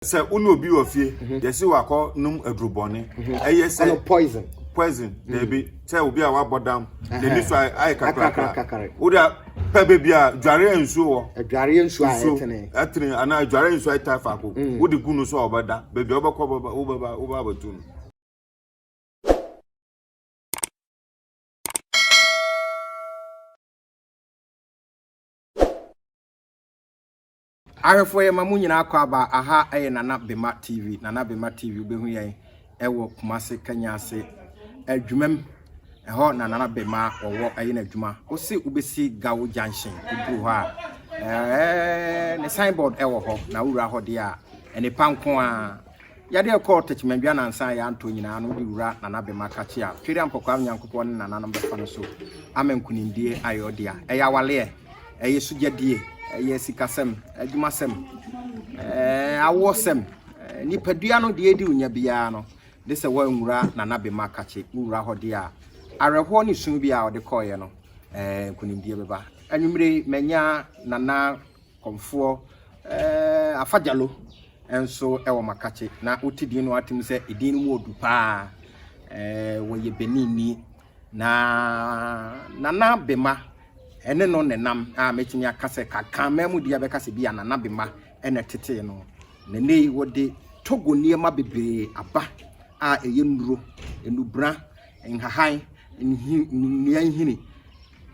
Say unu obi ofie yesi wako num adrubone eye say poison there be say obi a wabodam the niso ai kakra oda pebe bia dware nsu wo dware nsu a etene ana dware nsu ai tafa ko wodi gunu so obada bebi obekọ oba batun ahwefo ye mamu nyina akọ aba aha eye nana Bema TV obehu yen ewo Kumase KENYASE adwumam eho nana Bema owo eye na adwuma osi ubesi gawo junction udu ha ne signboard ewo ho na wura ho de a ene panko a yade ekọ techmendua na nsan ya anto nyina no de wura nana Bema kachi a twere ampokwa nyankopọ ne nana number fa no so amenkunindie ayodia eya wale eye sujadie yes kasem adwumasem awosem nipadua no de edi unya bia no de se wa nwura nana Bema kache nwura hode a areho ne sun bia ode koye no kunindie beba anwumre manya nana komfo Afajalo enso ewo makache na otidin no atim se edin mu odu pa wo ye benini na nana Bema ene no nenam a metimi akase kaka mamu dia bekase bia nana Bema ene tete no nene wode togo niema bebre aba a eye nduro enubra enhahan enhini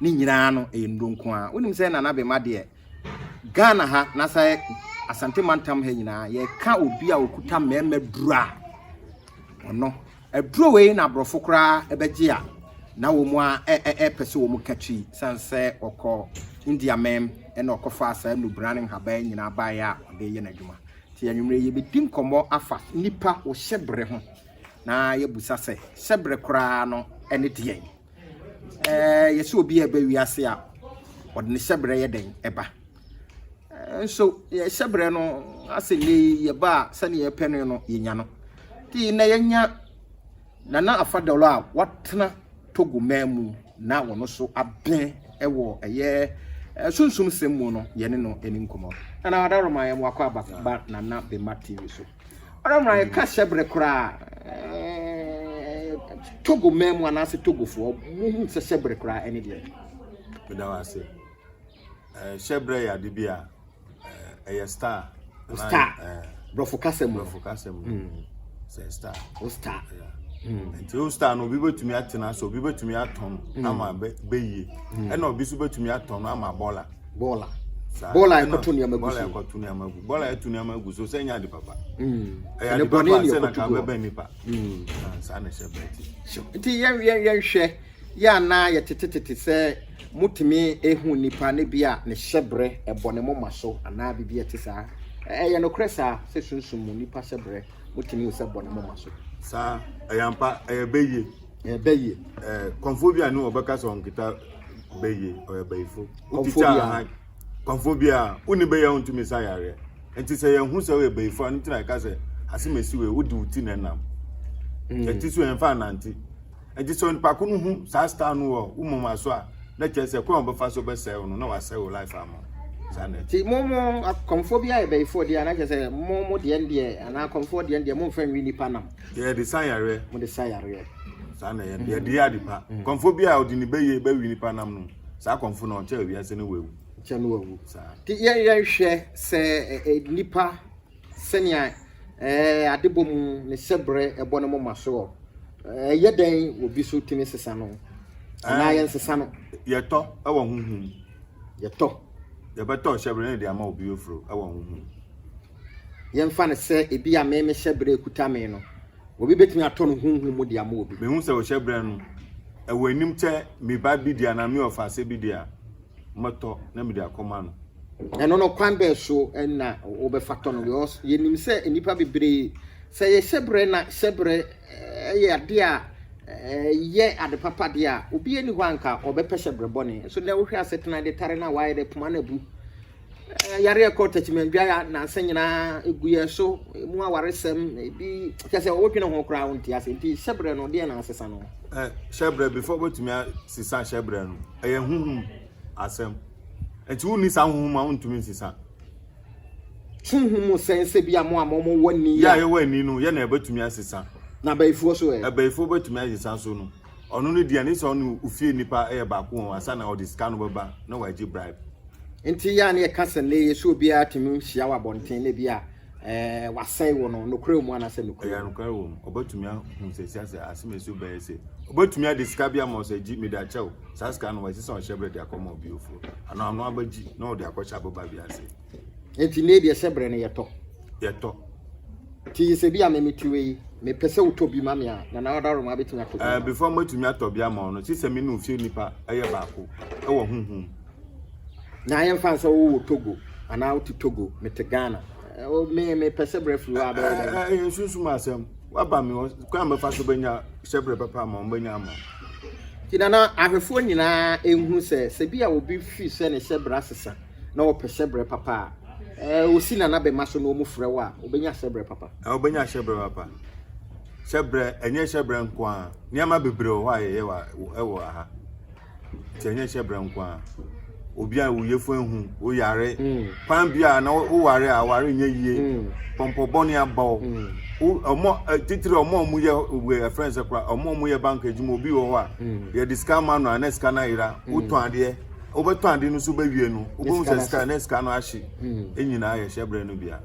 ni nyina no eye ndonko a wonim se nana Bema de Ghana ha na sai asante mantam ha nyina ye ka obi a okuta mema dura ono aduro we na brofo kra ebeje a na wo mu a pese wo mu kachi sanse okọ India mem ene okofa asa no braning haban nyina ba ya de ye na dwuma ti anwumre ye bedim komo afa nipa wo hyebre ho na ye busa se hyebre kra no ene de yen ye se obi e ba wiase a wode ne hyebre ye den eba so ye hyebre no ase le ye ba sane ye pene no ye nya no ti na ye nya nana Afajalo a watena togo memu na wono so aben ewo eye sunsum semu no ye ne no eni nkomo na wadaroma ye mwakọ aba nana Bema TV so wadaroma ye ka hyebre kra togo memu anase togo fo mu se hyebre kra eni de bedawase hyebre ya de bia eye star brofo kasem se star nti o star no bi betumi atena so bi betumi aton ama beye e na obi so betumi aton ama bola ekoto ni amagu bola etu ni amagu so senya de papa ya de papa se na ka beba nipa sa na shebreti nti yen hwe ya na ye tetetete se mutumi ehu nipa ne bia ne hyebre ebone moma so ana bibia te sa ye no kresa se sunsun mu nipa hyebre mutumi se bone moma so sa ayampa beye konfobia no obeka so nkita beye o beyefo utita konfobia uni beye untumi sa yare enti se yehu se we beyefo anti na ka se asimesi we wudi uti nenam enti so enfa nanti enti so npa ko no hu sa star no wo umoma so a na chese ko on befa so be se no na wa se wo life am ti momo konfobia e beyefo dia na chese momo de ndie ana konfo de ndie mo mfa nwi nipa nam ye desire yare mo desire yare sana ye de adipa konfobia odi ni beye ba wi nipa nam no sa konfo no che wi ase ne wewu sa ti ye hwe se nipa senia adebom ne hyebre ebo ne moma so ye den obi so timi sesa no ana ye sesa no ye to e wo hunhun ye to ye beto hyebre ne de ama obi ofro e wo hunhun ye mfa ne se ebi a me hyebre ekuta me no obi betimi ato no hunhun mu de ama obi me hu se o hyebre no e wo anim che me ba bi dia na me ofa se bi dia moto na me dia koma no eno no kwan be so na obefato no ye nim se enipa bebre se ye hyebre na hyebre ye ade a ye ade papa de a obi eni hwanka obepe hyebre bone so na wo hwe asetena de tare na waye de puma na bu yare ko techmendua ya na sanyina eguye so mu awaresem ebi kase wo twene ho kra wonti ase nti hyebre no de na asesa no hyebre before botumi sisa hyebre no eye huhum asem enti woni sa huhum ma wontumi sisa Tunhumu sense bi amo amomo wani ya ye wani no ye na ebetumi asesa na baifo so ebaifo betumi asesa so no ono no dia ni so ono ufie nipa e ba ko won asa na o discount baba na waji bribe enti ya na ye kasa na ye so obi atimi hia wa bonten na bia wasai wo no nokre mu ana se nokre ya nokre wo obetumi ahun se ase asemesu ba ese obetumi adisika bia mo se gi me da chew saska no wasi so Hyebr3 akoma obi ofu ana ano abaji na o de akwacha baba bia ase enti na de Hyebr3 ne yeto ti se bia me metiwe me pese utobi ma me a na order ma betumi ato before metumi atobia ma no si se me no ufie nipa eye ba ko e wo hunhun na yen fan so wo Togo ana uti Togo mete Ghana o me pese brefu wa be sunsu ma asem wa ba me kwa me fa so benya Hyebr3 papa ma benya ma kidana ahwefo nyina enhu se bia obi fi se ne Hyebr3 asesa na o pese Hyebr3 papa o si na Bema so no mu frɛ wa obenya Hyebr3 papa obenya Hyebr3 papa Hyebr3 enye Hyebr3 nko a niama bebre ho aye wa ewo ha ti enye Hyebr3 nko a obi a uyefo ehu o yare pan bia na o ware a ware nye yie pompo boni abaw omo titire omo mu ye we friends akra omo mu ye bank ejuma obi wo a ye discount man na scan na ira uto ade obeto ade no so ba wie no obo se scan na scan no ahye enyina ye Hyebr3 no bia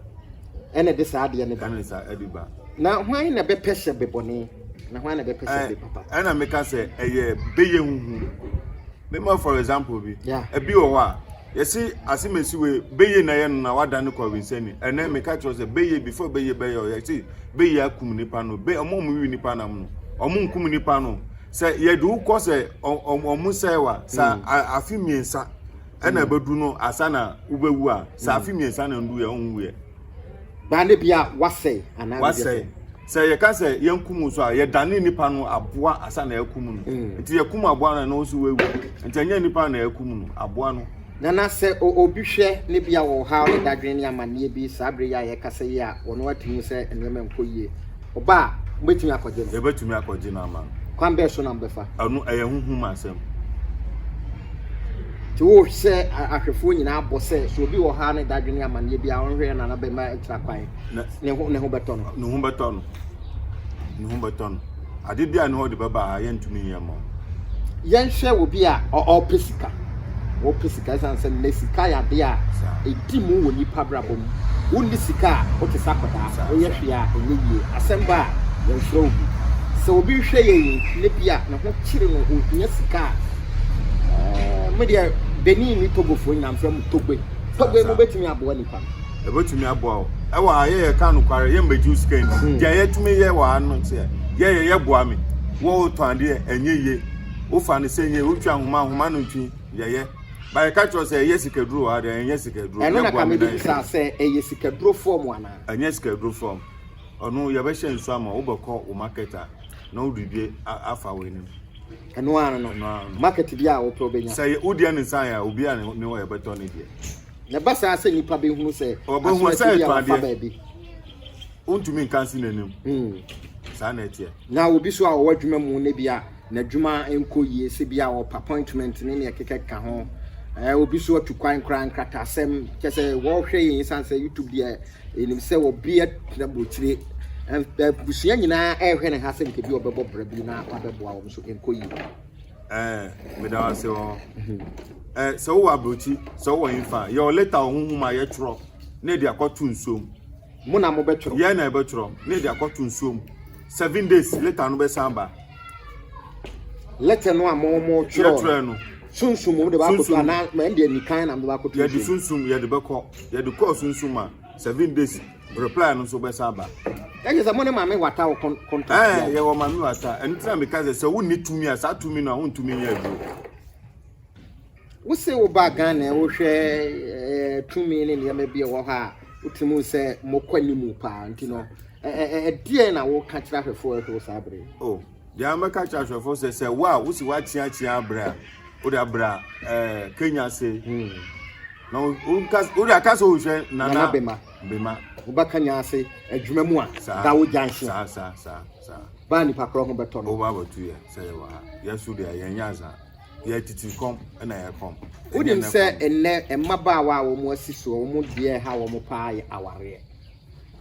ene de sa ade ne ba ene sa ediba na hwan na be pese be boni na hwan na be pese be papa ena meka se eye beye huhu Bema for example bi ebi wo a yesi asimesi we beye na ye no na wada ne kwa winsani ene meka cho se beye before beye o yesi beye akum nipa no be omo mu wi nipa na mu omo nkum nipa no se ye du ko se omo se wa sa afi miensa ena bedu no asa na ubewu a sa afi miensa na ndu ye onwu ye ba ne bia wasai ana wasai se ye ka se ye nkum so a ye dane nipa no aboa asa na yakum no nti ye kum aboa na no so wewu nti anya nipa na yakum no aboa no na se obi hwe ne bia wo ha o dadwen ne amane bi sabre ya ye ka se ya wono atinu se enema nkoyie oba mbetumi akogye ye betumi akogye na ama kwan be so na mbefa anu eye huhum asem ti wo hwe ahwefo nyina abose so obi wo ha ne dadwen ne amane bi a wonhwe na Bema ekira kwan ne ho beto no ade bia ne ho de baba ye ntumi ye mo yen hwe obi a o pesika wo pesika sanse ne sika ya de a edi mu wo nipa brabom wo ni sika o te sakoda o ye hwe a enye asemba yen hwe obi so obi hwe ye ne bia na ho kire no o nya sika media beni ni togofo nyam fam togbe mo betimi abo nipa ebetumi abo o ewa ye ka no kware ye mbeju scan dia ye tumi ye wa anu se ye boa me wo to ande enye ye wo fa ne senye wo twa homa no twi ye ba ka cho se ye sikaduro wa de enye sikaduro eno na ka me bi sa se ye sikaduro form ana enye sikaduro form onu ye be hye nso ama wo beko wo marketer na wo bibie afa we ni eno ano no market bia wo pro benya se wo dia ne san ya obi a ne wo ye beto ne die na basa ase nipa be hunu se obo se to ade untumi nkansi nanim sa na etie na obi so a wo adwuma mu ne bia na adwuma enkoyie se bia wo appointment ne ne kekeka ho obi so atukwan kran krata asem kese wo hwe yin sanse YouTube dia enim se wo bia na botire busia nyina ehwe ne ha se nke bi obebo brabi na abeboa wo so enkoyie me da wase wo so wo abrochi so wo infa your letter ohunhuma ye tro na dia kwato nsom mu na mo betro ye na betro na dia kwato nsom 7 days later no be samba letter no amomo tro no sunsum mo de ba kwato na ma ndi anikan na mo ba kwato ye di sunsum ye de beko ye de call sunsum a 7 days reply no so be samba Eje za mone mame wata o contract ye wo mame wata entra me kaze se wo ni tumi a sa tumi no a wo tumi nya adu wo se wo ba Ghana wo hwe tumi ne ne bia wo ha utimu se mokwani mu pa ntino die na wo ka kira hwefo wo sabre oh dia meka kira hwefo se wo si wa chia abra wo da bra KENYASE no wo da ka so wo hwe na Bema Oba KENYASE adwuma mu a da wo janhye sa ba ni pakro ho beto no oba batu ye say wa yesu de yenyaza ye titi kom na ye kom Wouldn't say a maba or more sister or more dear how or more pie our rear.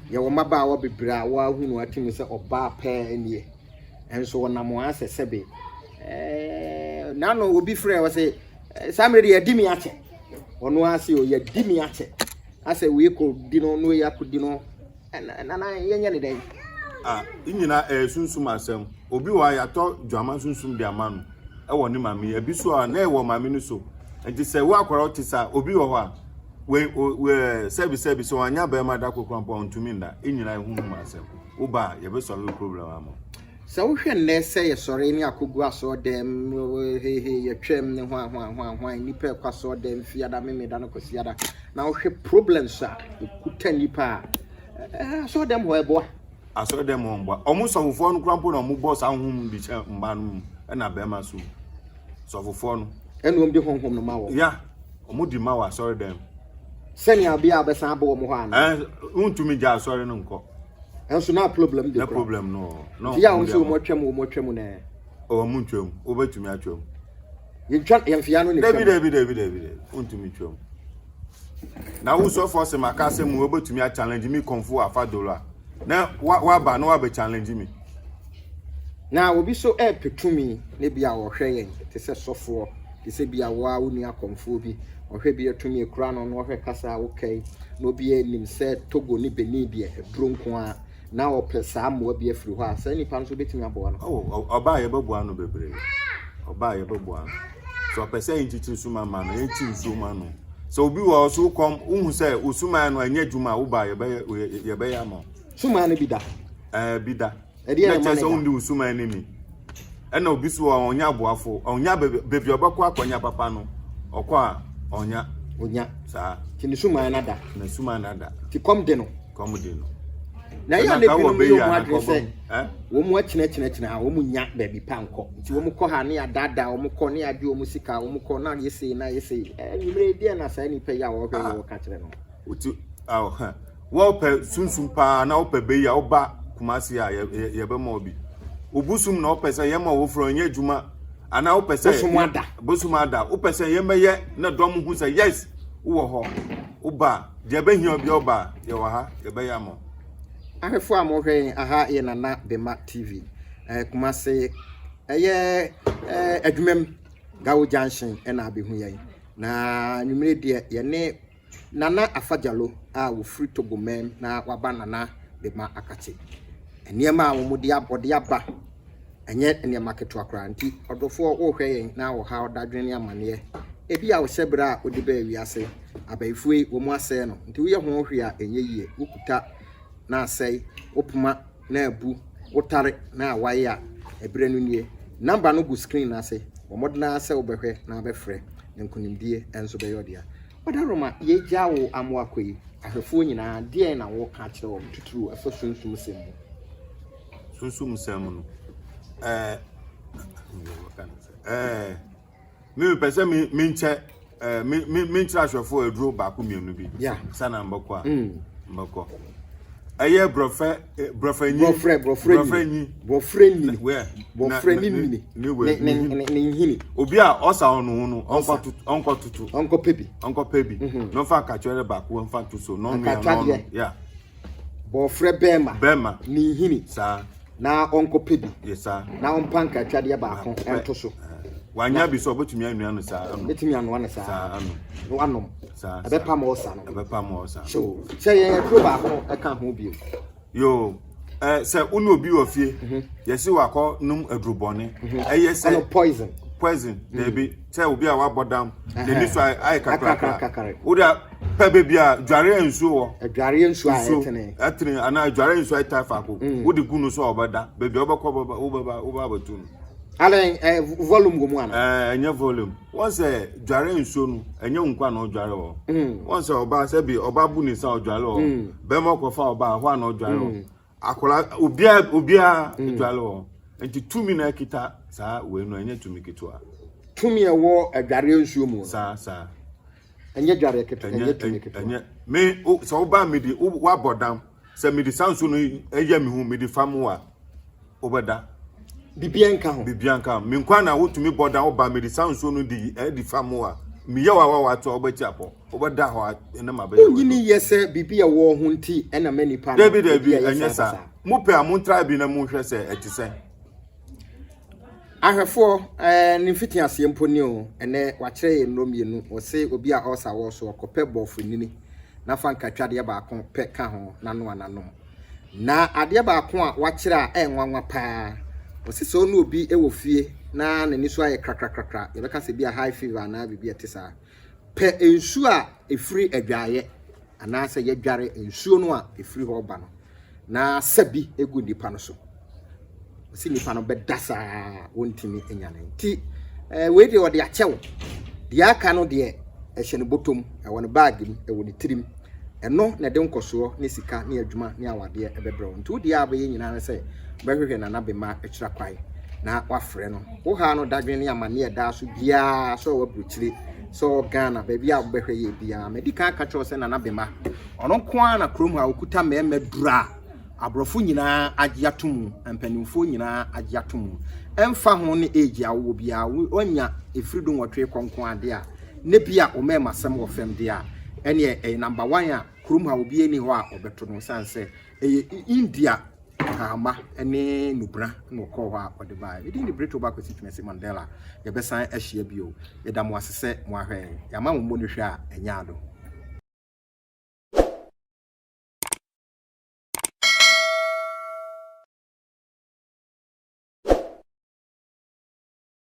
Your maba will be bra while who are to say or bar pair in ye. And so on, I'm once a sebe. None will be free. I say, somebody a dimiate. Or no, I see you, dimiate. I say, we could dino, no, ya could dino. And I any day. Inina sunsum asem obi wa ya to dwama sunsum dia ma no e wo ne mame e bi so a na e wo mame no so enti se wo akwara otisa obi wo ho a we service so anya ba ma da kokran pa ontumi nda inina hu asem wo ba ye be solve problem am so hwe na say sori ni akogu aso dem ye twem ne ho nipa kwaso dem fiada me da no kwasiada na wo hwe problems a kuta nipa so dem ho ebo aso dem ho mba omu sofofo no krampo na omu boss ahum bi che mba no na Bema so sofofo no enu om de honhom no mawo ya omu di mawa sorry dem senia bia besan abo mo ho ana untumi ja sorry no nko enso na problem de problem no ya unso mo twem na o mu twem o betumi atwem ye mfia no ni David untumi twem na wo so force makase mu o betumi a challenge me konfu Afajalo na wa ba no wa be challenge me na obi so petumi ne bia wo hwe yen te se sofo te se bia wa uni akonfo bi wo hwe bia tumi ekura no wo hwe kasa okay no bia nim se Togo ni Benin bia eduro nko a na wo pesa mo bia firi ho a se nipa no so betumi abo no oba ye bebu anu bebre oba ye bebu anu so pesa yin suma ma no yin suma no so obi wo so kom unhu se usuma no anya dwuma wo ba ye be ya mo suma no bida bida na chese undi usuma enemy ena obi so onya boafo onya bebi obakọ akonya papa no okwa onya sa ti suma na da na suma na da ti kom de no na ya ne bi no yo mu adrese wo mu achina ha wo mu nya baby panko ti wo mu ko ha ne adada wo mu ko ne ade wo mu sika wo mu ko na yesi nyimre dia na sa ni pe ya wo hwe wo ka kire no uti wo pe sunsun pa na wo pe be ya wo ba kumasi a ye be mo bi obusum na wo pe se ye ma wo fro nya djuma ana wo pe se bosumada wo pe se ye meye na dom hu se yes wo ho wo ba je be hi obi oba ye wa ha ye be ya mo ahefo amohwe aha ye nana Bema TV kumase eye adwumam gawo junction na abehu ye na nwumre de ye ne nana Afajalo a wo free Togo men na waba nana Bema akache eniema wo mudi abode aba enye eniema keto akra nti odofo wo hwe ye na wo ha odadwene amane ebi a wo hyebra odi ba wiase abaifue wo mu ase no nti wo ye ho hwe a enye yie wokuta na asai opuma na abu wotare na awaye a ebre no nie number no go screen na ase omodna ase obehwe na abefre nkunimdie enso be yodia odaroma ye jawo amo akoyi ahwefo nyina de na wo ka kire wo tuturu afa sunsum sem no me pese me nche me nche ahwefo eduro ba ko mienu bi sana mbako a mbako aye brofre ni hini obi a osa onu no onko pebi no fa ka chere ba ko mfa to so no no ya brofre Bema ni hini sa na onko pebi yes sa na onpanka twade ba ko ento so wanya bi so obetumi anu anu sa anu betumi anu anu sa anu no anom sa abepa mo osa so say ye pro ba ko e ka ho bi yo say unu obi ofie yesi wakọ num adrubone eye say poison dey be say obi a wa bodam dey ni so ai kakra oda pa bebi a dware ensu wo dware ensu a etene ana dware ensu ai tafa ko odi gunu so obada bebi obakọ oba batun ale volume go mu ana enye volume once dware nso no enye nkwa na dware wo once oba se bi oba bu ni sa dware wo Bema ko fa oba ho na dware wo akola obia dware wo enti tumi na kita sa we no enye tumi kitwa tumi e wo dware nso mu sa enye dware kitwa enye tumi kitwa enye me so oba me di wa bodam se me di sanso no eye me hu me di famu a obeda bibianka me nkwa na wotumi boda wo ba me di sanso no di famo a me ye wa wato obeti apo obeda ho na mabe onyini yese bibia wo ho nti na manipa no David anyasa mo pe amon tribe na mo hwe se etise ahwefo ni fiti ase mponi o ene wa kire ye nromienu o se obi a osa wo so okope bofo nini na fa nkatwade ba ko pe ka ho nano anano na ade ba ko a wa kire a enwanwa pa o se so no obi ewo fie na nani so aye krakrakrakra ye beka se bi a high fever na bibia tisa pe ensu a efiri adwaye ana se ye dware ensuo no a efiri ho ba no na sabi egu nipa no so si nipa no bedasa wontimi enyane nti we de ode achew de aka no de ehye ne botom e won bag mu e won tirim eno na de nkoso ne sika ne adwuma ne awade e bebro nti wo de abaye nyina se behwehwe na Bema ekira kwai na wafre no wo ha no dadwen ne amane e da so bia so wabuchiri so Ghana baby a behwe ye bia medika aka cho se na Bema ono kwa na krom ha okuta meme dura abrofo nyina agiatum empanimfo nyina agiatum emfa ho ne age awo bia onya efrido nwotwe konkon ade a ne bia o mema sem wo fem de a ene number 1 a krom ha obi eni ho a obeto no sanse India kama ene nubra no ko ho a ode ba e di ni breto ba kwesi twese Mandela ye besan ahia bio ye da mo asese mo ahwe ya ma mo no hwe a enya ado